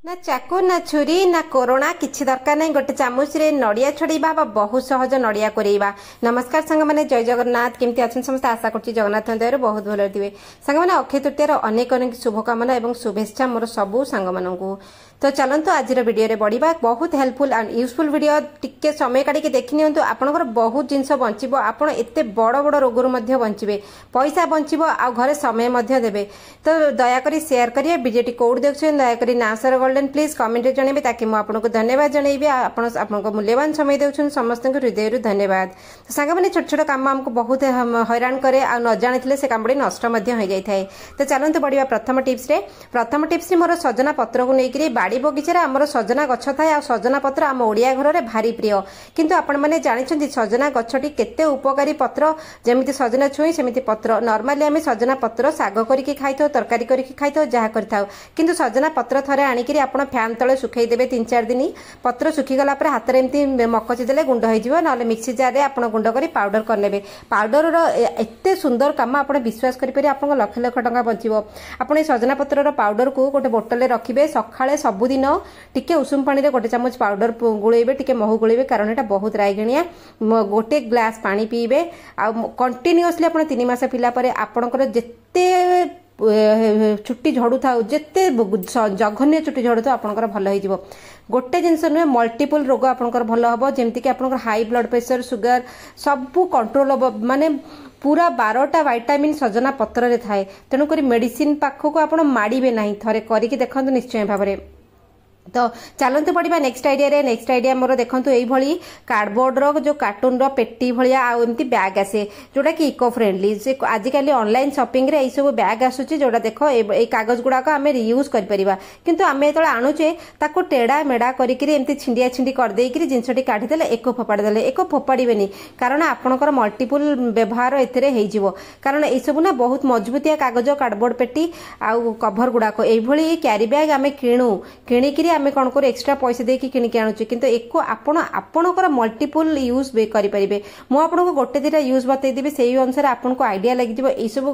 ना चाकू ना छुरी ना कोरोना किसी दरकार नहीं गोटे चामच रे नड़िया छड़ेबा बहुत सहज नड़िया कोरेबा। नमस्कार सांग मैंने जय जगन्नाथ केमती अच्छा समस्त आशा कर जगन्नाथ दयार बहुत भल थे सांग मैंने अक्षय तृतीयार अनेक अनेक शुभकामना और शुभेच्छा मोर सबू सांग मानू। तो चलतु आज वीडियो रे बढ़िबा बहुत हेल्पफुल एंड यूजफुल वीडियो टिके समय काढ़ी देखि नियंतु आपनकर बहुत जिनस बंचिबो आपण एते बड़ बड़ रोगरु मध्ये बंचिबे पैसा बंचिबो आ घरे समय मध्ये देबे। तो दया करी शेयर करिए वीडियोटी कोड देखछन दया करी नासर गोल्डन प्लीज कमेंट रे जणेबे ताकि मु आपनको धन्यवाद जणेबे आपनको मूल्यवान समय देउछन समस्त हृदय रु धन्यवाद। तो सांग माने छोट छोट काम हमको बहुत हैरान करे आ न जानिथिले से कामडी नष्ट मध्ये हो जाय थाए। तो चलंतु बढ़िबा प्रथम टिप्स रे मोर सजना पत्र को नेकरी बाड़ी बगीचार आमर सजना गछ थाए आ सजना पत्र आम ओडिया घर में भारी प्रिय किंतु आपण मैंने जानी सजना गछटी केते उपकारी पत्र जमी सजना छुई सेमती पत्र नॉर्मली आम सजना पत्र साग करके खाई तरकारी करके खाई जहाँ कर किंतु सजना पत्र थरे आणिकी आप फैन तले सुखई देवे 3-4 दिन पत्र सुखीगला हाथ में एमती मकचिदेले गुंड हो ना मिक्सी जार में आप गुंड कर पाउडर करने पाउडर एत सुंदर कम आप विश्वास करेंगे आप लक्ष लक्ष टका बचो। आप सजना पत्र पाउडर को गोटे बोतल रखिए सकाଳେ सबुदिन टिके उषुम पानी रे गोटे चामच पाउडर गुलेबे टिके महू गुलेबे कारण एटा बहुत रायगणिया गोटे ग्लास पानी पीबे आ कंटिन्यूअसली आपण 3 मास पिला परे आपणकर जेते चुट्टी झड़ू था जिते जघन्य चुट्टी झड़ू था आपंकर भल हो गोटे जिनस नुहे मल्टीपल रोग आपंकर भल हम जमीक आपंकर हाई ब्लड प्रेशर सुगर सबू कंट्रोल हम माने पूरा 12टा विटामिन सजना पत्र रे थाए तेणुक मेडिसिन पाखक आप माड़े ना थे करके देखो निश्चय भाव में। तो चलते पड़ा नेक्स्ट आइडिया मोर देखो ये कार्डबोर्ड रो जो कार्टून रो पेटी भाया आमती बैग आसे जोटा कि इको फ्रेंडली से आजिकल ऑनलाइन शॉपिंग रे सब बैग आसूची जोटा देख ये कागज गुड़ाक आम रियूज कर किंतु आम जो आणुचे ताको टेढ़ा मेढ़ा करके छिंडिया छिंडी करदेकी जिनसटी काढ़ीदे एक फोपाड़ी एक फोपाड़े कारण आपणकर मल्टीपल व्यवहार एहो कारण यू ना बहुत मजबूतिया कागज कार्डबोर्ड पेटी आउ कभर गुड़ाक ये क्यारी बैग आम किणिकी आम कौन कर एक्सट्रा पैसा देकी किणिकी आणुचे किंतु एको आपणकर मल्टीपल यूज करें मुझे गोटे 2टा यूज बतईदेवी से अनुसार आपको आइडिया लगे यही सब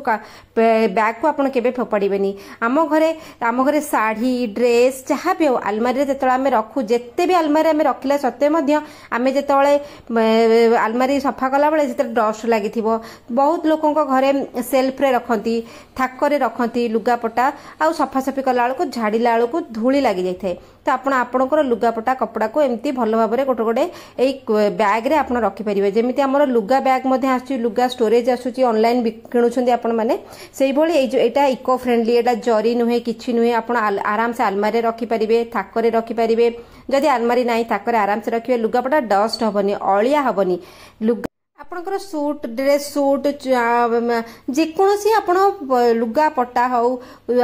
बैग को आपड़ के फोपाड़े। आम घरे शाढ़ी ड्रेस जहाँ भी हो आलमारी जो आम रखु जिते भी आलमारी आम रखला सत्वे आम जो आलमारी सफा कला बेले डस्ट लगी बहुत लोकों घरे सेल्फ रे रखती थाक रखती लुगापटा आउ सफासफी कला बेलू झाड़िला बेलू धूली लगी जाए तो आपणकर लुगापटा कपड़ा को एमती भल भाव में गोटे गोटे यही बैग रे आप रखिपारे जमी आम लुगा बैग आसूँ लुगा स्टोरेज आसूँ ऑनलाइन किणुंट आपण मैंने से यहाँ इको फ्रेंडली एटा जरी नुहे कि नुहे आप आराम से आलमारी रखिपारे थाक रखिपारे जदि आलमारी ना थाक आराम से रखिए लुगापटा डस्ट हेनी अलिया हेनी लुगा आपणकर सूट ड्रेस सूट जेकोसी आप लुगा पटा हो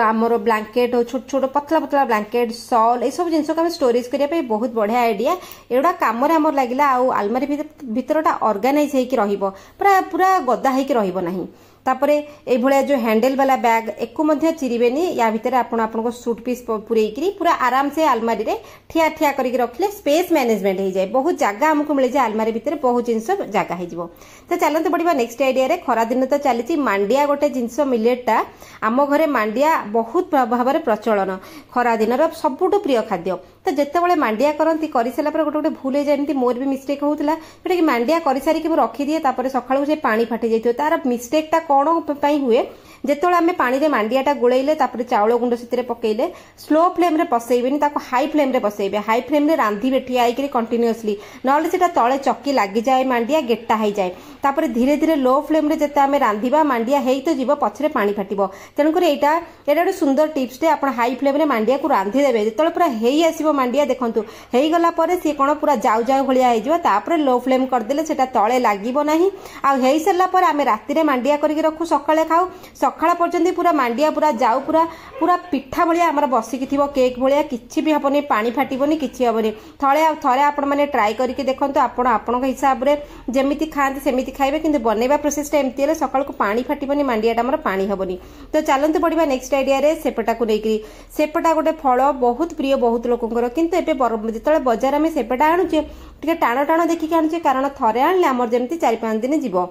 आमर ब्लैंकेट हो छोट छोट पतला पतला ब्लैंकेट सॉल ये सब जिनस को स्टोरेज करने बहुत बढ़िया आइडिया एगुड़ा कम लगे आलमारी भितरटा ऑर्गेनाइज हो पूरा गदा हो तापरे ये जो हैंडल वाला बैग एको मध्य चिरीबेनी या भितर आपको सूट पीस पूरेकी पूरा आराम से आलमारी रे ठिया ठिया करके रखले स्पेस मैनेजमेंट हो जाए बहुत जगह आमको मिल जाए आलमारी भितर बहुत जिनस जगह हो। तो चलते पड़ा नेक्स्ट आइडिया रे खरा दिन तो चली मांडिया गोटे जिनस मिलेटा आम घरे मांडिया बहुत भाव में प्रचलन खरा दिन सबुठ प्रिय खाद्य तो जिते मांडिया करती कर सारापर गोटे गोटे भूल हो जाए मोर भी मिस्टेक होता जोटा कि मांडिया कर सारिकी रखिदिए सकाळू से पानी फाटी जाइए तार मिस्टेकटा कौन हुए जिते आम पानी मांडियाटा गोलेले चाउल गुंड से पकईले स्लो फ्लेम रे पसईबेनी हाई फ्लेम रे पसईबे हाई फ्लेम रे रांधिबे ठिया होकर कंटिन्यूअसली ना से तले चक्की लगी जाए मांडिया गेटा हो जाए तापर धीरे धीरे लो फ्लेम रे जिते आम रांधिबा मांडिया हेई तो जीव पछरे पानी फाटिबो तेणुकर एटा गोटे सुंदर टिप्स टे आप हाई फ्लेम रे मांडिया को रांधिदेवे जिते पूरा हेई आसीबो मांडिया देखंतु हेई गला परे सी कोन पूरा जाउ जाउ भलिया हो जिवो तापर लो फ्लेम करदेले सेटा तले लागिबो नाही आ हेई सरला परे आम राति रे मांडिया करके रखु सकाळे खाऊ सकाळ पर्यंत पूरा मांडिया पूरा जाऊ पूरा पूरा पिठा भाया आमर बसिकी थी केक भाया किसी भी हेनी पानी फाटबनी किसी हेनी थे आपण मैंने ट्राए करके देखो आपण हिसाब से जमी खाते सेमती खाइबे किंतु बनैबा प्रोसेसटा एमती है सकाळ को पानी फाटबनी मांडियाटा आमर पानी हेनी। तो चलते पड़ा नेक्स्ट आइडिया रे सेपटा को लेकरी सेपटा गोटे फल बहुत प्रिय बहुत लोकंर किंतु एबे जिते बजार में सेपटा आणुचे टे टाण टाण देखिए आणुचे कारण थे आने आमर जमी 4-5 दिन जीव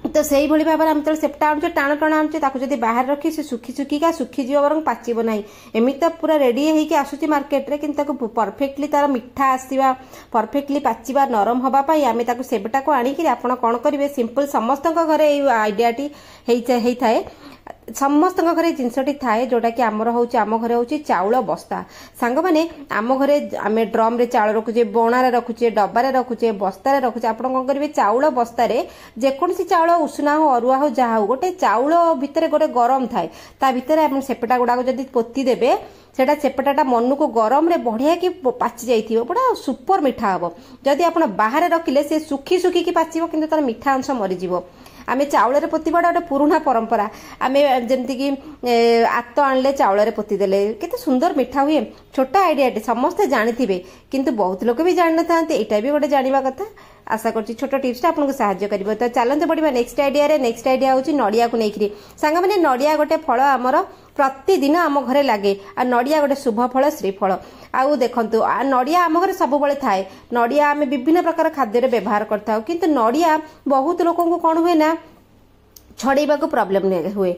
तो से भाई भाव में जो सेपटा आणुचे टाण टाण आणुचे ताकू जदि बाहर रखी से सुखी सुखिका सुखीजी बर पाचब ना एमती तो पूरा रेडी होगी आसूची मार्केट रे किंतु परफेक्टली तार मिठा आसवा परफेक्टली पाचिबा नरम हवापाई आम सेबटा को आणिक आपण कौन करेंगे सिंपल समस्त घरे आइडियाटी होता है समस्त घरे जिनसटी थाए जोटा कि आमर होची आम घरे होची चाउल बस्ता सांग माने आम घरे आम ड्रम रे चाउल रखुचे बणारे रखुचे डब्बारे रखुचे बस्तारे रखुचे आपण कौन करेंगे चाउल बस्तारे जेकोसी चाउल उषुना हो अरुआ हो जहा हो गोटे चाउल भितर गोटे गरम थाए ता भितर आप सेपटा गुड़ाक जदि पोती देबे सेटा सेपटाटा मन को गरम रे बढ़िया कि पाचि जाइथिबो बड़ा सुपर मिठा हबो जदि आपण बाहर रखिले से सुखी सुखी की पाचिबो किंतु तार मिठा अंश मरी जिवो आमे चाउल पोतीबाटा गोटे पुराणा परंपरा आमे जमती कि आत आणले चाउल पोती देले केते सुंदर मिठा हुए छोटा आइडियाटे समस्ते जानिथिबे किंतु बहुत लोक भी जान नथा एटा भी गोटे जानिबा कथा आशा करछि छोट टिप्स आपनको सहाय्य करिवो तो चलंते पड़िबा नेक्स्ट आइडिया होछि नडिया को नेखिरी सांग माने नडिया गोटे फल हमर प्रतिदिन आम घरे लगे आ नडिया गोटे शुभ फल श्रीफल आउ देखंतु नडिया आम घरे सब बळे थाए नडिया आमे विभिन्न प्रकार खाद्य व्यवहार करथाउ किंतु नडिया बहुत लोगों को कौन हुए ना छड़ेबा को प्रॉब्लम हुए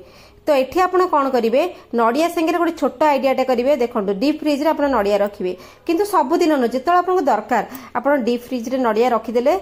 तो एठी आपण कौन करेंगे नडिया संगे गोटे छोट आइडियाटे करेंगे देखो डीप फ्रिज रे आपण नडिया रखिए किंतु सबुदिन न जो आपको दरकार आपण डीप फ्रिज रे नडिया रखिदेले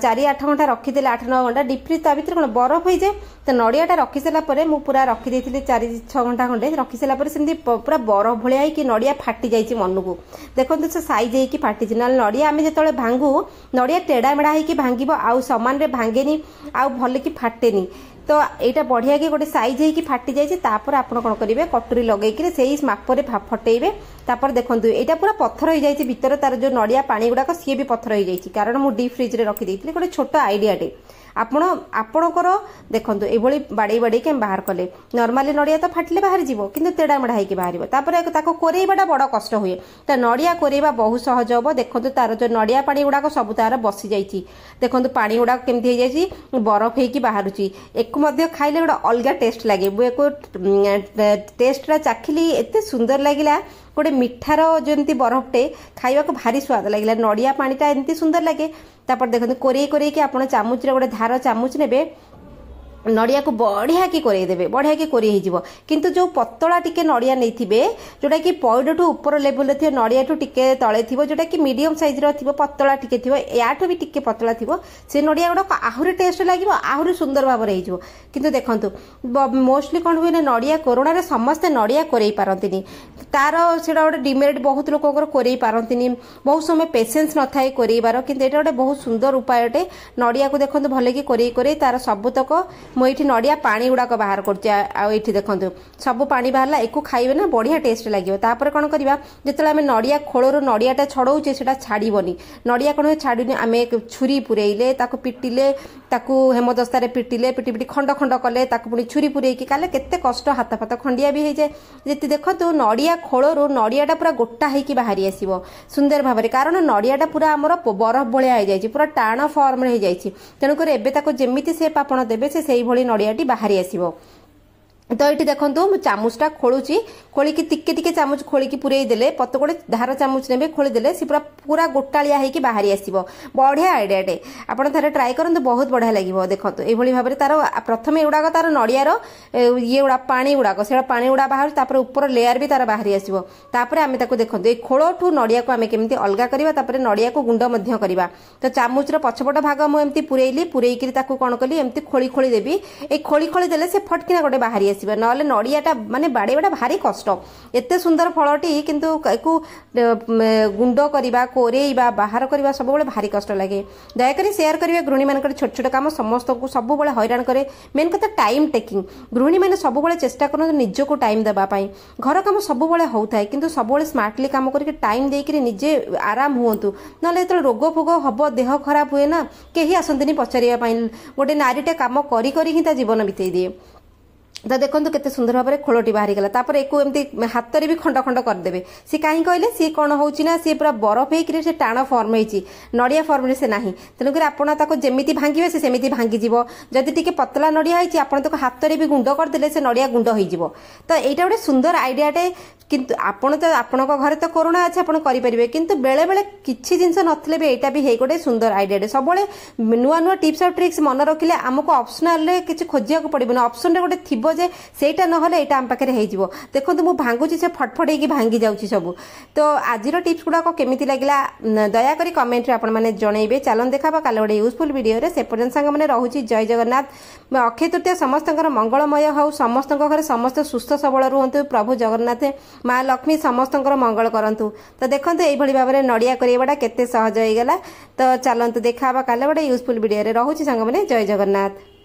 4-8 घंटा रखिदेले 8-9 घंटा डीप फ्रिज ता भीतर कौन बरफ हो जाए तो नडियाटा रखी सारा पर मु पूरा रखी 4-6 घंटा खंडे रखी सारा पर सेमती पूरा बरफ भाया कि नडिया फाटी जाइए मन को देखो से साइज होगी फाटी ना नडिया आम जो भांगू नडिया टेढ़ा मेढ़ा होगी भांग आउ सामान रे भांगेनी आउ भल कि फाटेनी तो यहाँ बढ़िया कि गोटे सैज होगी फाटी जाइए तापर आप कौन करेंगे कटोरी लगे से मापरे फटेबे तापर देखो यहाँ पूरा पत्थर हो जाए भीतर तार जो नडिया पानी गुड़ाक सी भी पत्थर हो जाए कारण मुझे डीप फ्रिज रे रखी गोटे छोट आइडियाटे आपणकर देखो ये बाड़े बाड़े के बाहर कले नॉर्मली नडिया तो फाटिले बाहर जीवो किंतु तेड़ा मेढ़ा होगी बाहर तापर कोरेबाटा बड़ कष्ट हुए तो नडिया कोरेबा बहुत सहज हम देखो तार जो नडिया पानी गुड़ाक सब तार बसी जाइए देखो पानी गुड़ाक केमती हो जाए बरफ होगी बाहर एक खाइले गोटे अलग टेस्ट लगे टेस्ट चाखिली एत सुंदर लगिला गोटे मिठार जमी बरफटे खाइबा को भारी स्वाद लगे नडिया पानीटा एमती सुंदर लगे तापर देखो कोरे कोरे कि आप चामुच गोटे धार चामुच ने नडिया को बढ़िया की कोरेदेवे बढ़िया की कोरे हो किंतु जो पतला टिके नडिया नहीं जोटा कि पौड ठू ऊपर लेवल थी नडिया ठू टिके तले थी जोटा कि मीडियम साइज रो पतला टिके थी याठू भी टिके पतला थी से नडिया गुड़ाक आहरी टेस्ट लगे आहरी सुंदर भाव किंतु देखंतु मोस्टली कौन हुए नडिया कोरोना रे समस्ते नडिया कोरे पारंतिनी तार सेटा गोटे डिमेरिट बहुत लोक कोरे पारंतिनी बहुत समय पेसेंस न थाए कोरेबार किंतु एटा गोटे बहुत सुंदर उपायटे नडिया को देखंतु भले कि कोरे तार सबुतक मुझे नडिया पानी गुड़ाक बाहर कर देखो सब पानी बाहर एक खाइबे ना बढ़िया टेस्ट लगे तापर कौन करवा जो आम नडिया खोलू नडियाटा छड़ौचे से छाड़बनी नडिया कौन छाड़ुनी आम छुरी पुरेले पिटिले हेमदस्तार पिटिले पिटी पिटी खंड खंड कले पुणी छुरी पुरेकी काले केते कष्ट हाथ फात खंडिया भी हो जाए जी देखो नडिया खोलू नडियाटा पूरा गोटा होगी बाहरी आसो सुंदर भाव में कारण नडियाटा पूरा आमर बरफ भाया हो जाए पूरा टाण फर्म हो जाए तेणुक एवं जमी सेप आप देवे से भली नडियाटी बाहरी आसीबो तो ये देखो चामुचटा खोलुची खोलिकी टिके टिके चामुच खोलिकी पुरई देले पत गोटे धार चामुच ने खोलीदेले सी पूरा पूरा गोटालिया होगी बाहरी आसो बढ़िया आइडियाटे आप थे ट्राए करूँ बहुत बढ़िया लगे देखो ये भाव में तार प्रथम एगुड़ाक तार नडियार ये गुड़ा पानी गुड़ाक से पानी गुड़ा बाहर तापर ऊपर लेयर भी तार बाहरी आसो तापर आम देखो ये खोलठू नडिया को आम केमती अलग करवा नडिया को गुंड करवा तो चामुचर पछपट भाग मुझे पुरैली पुरैकी कौन कली एमती खोली खोली देवी ये खोली खोली देले से फटकिना गोटे बाहरी ना नडियाटा माने बाड़ेबाटा भारी कष्ट एते सुंदर फलटी किंतु गुंड करवा कोरेवा बाहर करवा सब भारी कष्ट लगे दयाकोरी शेयर करेंगे गृहिणी मान छोट छोट कम समस्त को सब हैरान करे मेन कथा टाइम टेकिंग गृहिणी मैंने सब चेष्टा कर निज को टाइम देवाई घर कम सब होता है किंतु सब स्मार्टली कम करके टाइम देकर निजे आराम हूँ ना जो रोग फोग हम देह खराब हुए ना कहीं आसती पचारे गोटे नारीटे कम करी जीवन बीते दिए तो देखो केते सुंदर भाव में खोलटी बाहरी गला तापर एको एमती हाथ भी खंड खंड करदेवे सी कहीं कहले सी कौन होची ना सी पूरा बरफ होकर से टाण फर्म होती नड़िया फर्म से ना तेणुक आपको जमी भांगे से सेमती भांगीज जदि टी पतला नड़िया होती आपड़ हाथ भी गुंड करदे से नड़िया गुंड हो तो यहाँ गोटे सुंदर आइडियाटे किंतु आपण तो आपण घरे तो कोरोना अच्छे आप करेंगे किंतु बेले बेले किसी जिनस नथिले भी यहाँ भी गोटे सुंदर आइडियाटे सब नुआ नुआ टिप्स और ट्रिक्स मन रखिले आमको ऑप्शनल किसी खोजिया पड़े ऑप्शन रे गोटे थी जे सेटा नहले एटा आम पाखे हो देखो मुझे भांगुची से फटफट होगी भांगी जाऊँगी सब तो आज टिप्स गुड़ाक केमी लगे दयाकोरी कमेंट आपण मैंने जनइबे चलन देखा काले गोटे यूजफुल वीडियो से पर्यटन सांग मैंने रोचे जय जगन्नाथ अक्षय तृतीया समस्त मंगलमय हो समस्त घर समस्त सुस्थ सबल रुहतु प्रभु जगन्नाथ माँ लक्ष्मी समस्त मंगल करंतु तो देखो यही भाव में नड़िया करवाटा केते सहज होगला तो चलतु देखा काले गोटे यूजफुल वीडियो रोचे सांग मैंने जय जगन्नाथ।